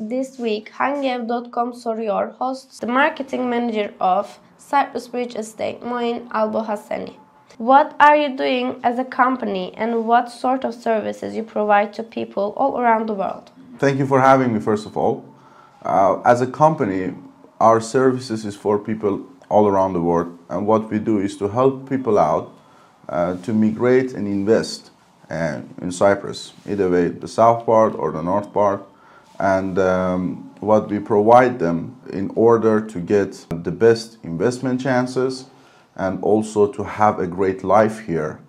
This week, Hangev.com soruyor hosts the marketing manager of Cyprus Bridge Estate, Moin Albohassani. What are you doing as a company and what sort of services you provide to people all around the world? Thank you for having me, first of all. As a company, our services is for people all around the world, and what we do is to help people out to migrate and invest in Cyprus, either way, the south part or the north part, and what we provide them in order to get the best investment chances and also to have a great life here,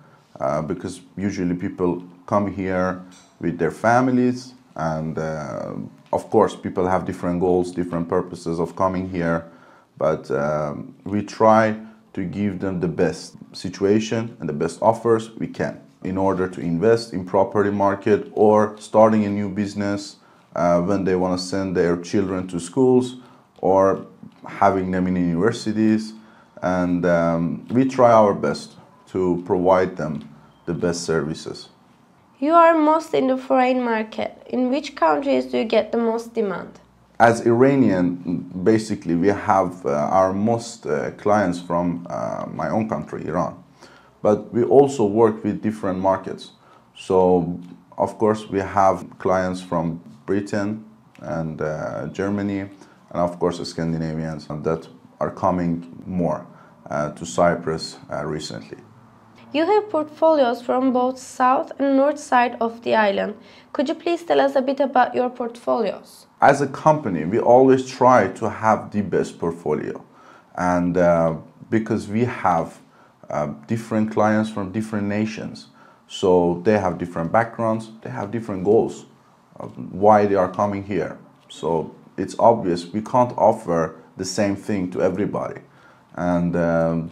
because usually people come here with their families, and of course people have different goals, different purposes of coming here, but we try to give them the best situation and the best offers we can in order to invest in property market or starting a new business when they want to send their children to schools or having them in universities, and we try our best to provide them the best services. You are most in the foreign market. In which countries do you get the most demand? As Iranian, basically, we have our most clients from my own country, Iran. But we also work with different markets. So, of course, we have clients from Britain and Germany, and of course, the Scandinavians that are coming more to Cyprus recently. You have portfolios from both south and north side of the island. Could you please tell us a bit about your portfolios? As a company, we always try to have the best portfolio, and because we have different clients from different nations, so they have different backgrounds, they have different goals of why they are coming here. So it's obvious we can't offer the same thing to everybody, and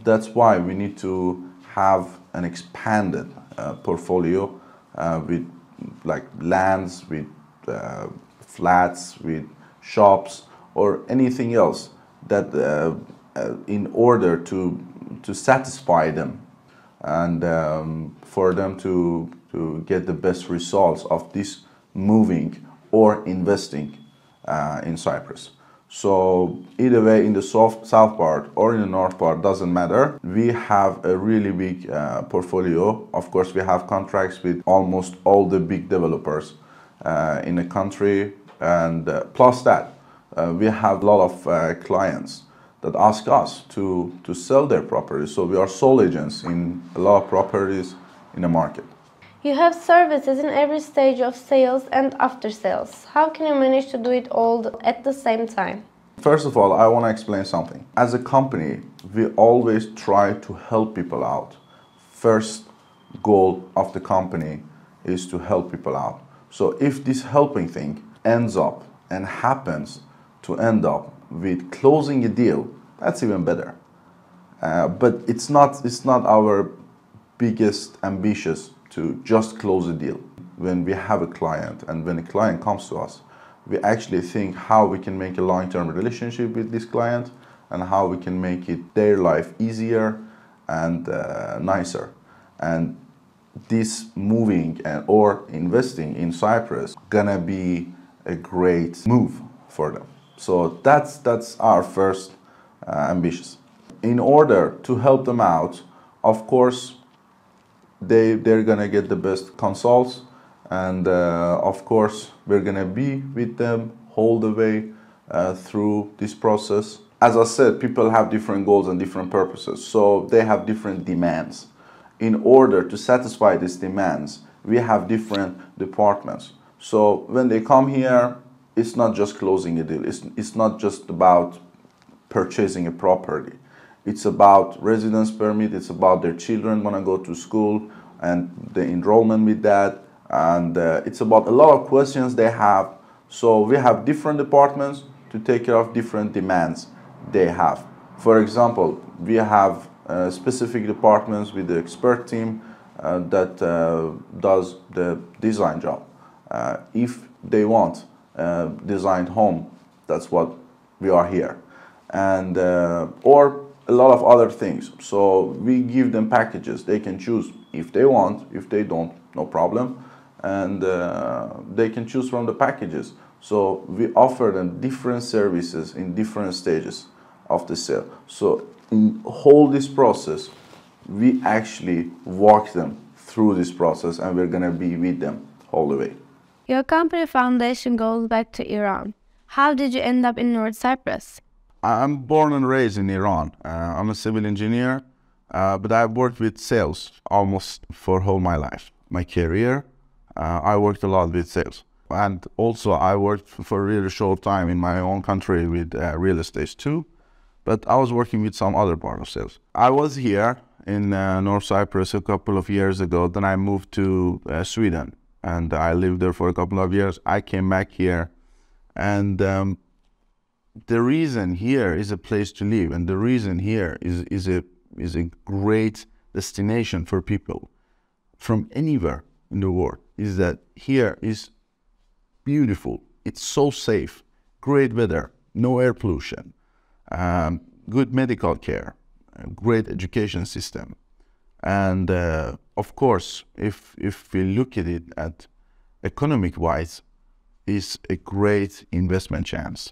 that's why we need to have an expanded portfolio with like lands, with flats, with shops, or anything else that in order to satisfy them and for them to get the best results of this moving or investing in Cyprus. So either way, in the south part or in the north part, doesn't matter. We have a really big portfolio. Of course, we have contracts with almost all the big developers in the country, and plus that, we have a lot of clients that ask us to sell their properties. So we are sole agents in a lot of properties in the market. You have services in every stage of sales and after sales. How can you manage to do it all at the same time? First of all, I want to explain something. As a company, we always try to help people out. First goal of the company is to help people out. So if this helping thing ends up and happens to end up with closing a deal, that's even better. But it's not our biggest ambitions to just close a deal. When we have a client and when a client comes to us, we actually think how we can make a long-term relationship with this client and how we can make it their life easier and nicer. And this moving or investing in Cyprus gonna be a great move for them. So that's our first ambitions. In order to help them out, of course, they're gonna get the best consults, and of course we're gonna be with them all the way through this process. As I said, people have different goals and different purposes, so they have different demands. In order to satisfy these demands, we have different departments. So when they come here, it's not just closing a deal, it's not just about purchasing a property. It's about residence permit, it's about their children want to go to school and the enrollment with that, and it's about a lot of questions they have. So we have different departments to take care of different demands they have. For example, we have specific departments with the expert team that does the design job. If they want a designed home, that's what we are here. And or a lot of other things. So we give them packages. They can choose if they want. If they don't, no problem. And they can choose from the packages. So we offer them different services in different stages of the sale. So in whole this process, we actually walk them through this process, and we're gonna be with them all the way. Your company foundation goes back to Iran. How did you end up in North Cyprus? I'm born and raised in Iran. I'm a civil engineer, but I've worked with sales almost for whole my life. My career, I worked a lot with sales. And also I worked for a really short time in my own country with real estate too. But I was working with some other part of sales. I was here in North Cyprus a couple of years ago. Then I moved to Sweden, and I lived there for a couple of years. I came back here, and the reason here is a place to live, and the reason here is a great destination for people from anywhere in the world, is that here is beautiful. It's so safe, great weather, no air pollution, good medical care, great education system. And of course, if we look at it at economic wise, it's a great investment chance.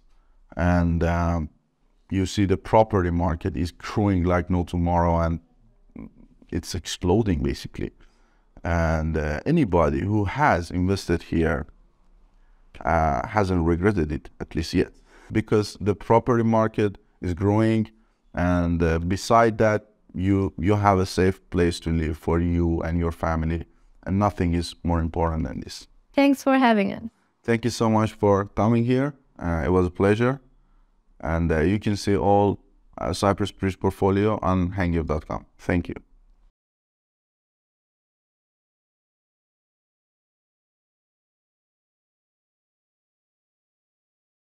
And you see the property market is growing like no tomorrow, and it's exploding basically. And anybody who has invested here hasn't regretted it, at least yet, because the property market is growing, and beside that, you have a safe place to live for you and your family, and nothing is more important than this. Thanks for having us. Thank you so much for coming here. It was a pleasure, and you can see all Cyprus Bridge portfolio on hangyof.com. Thank you.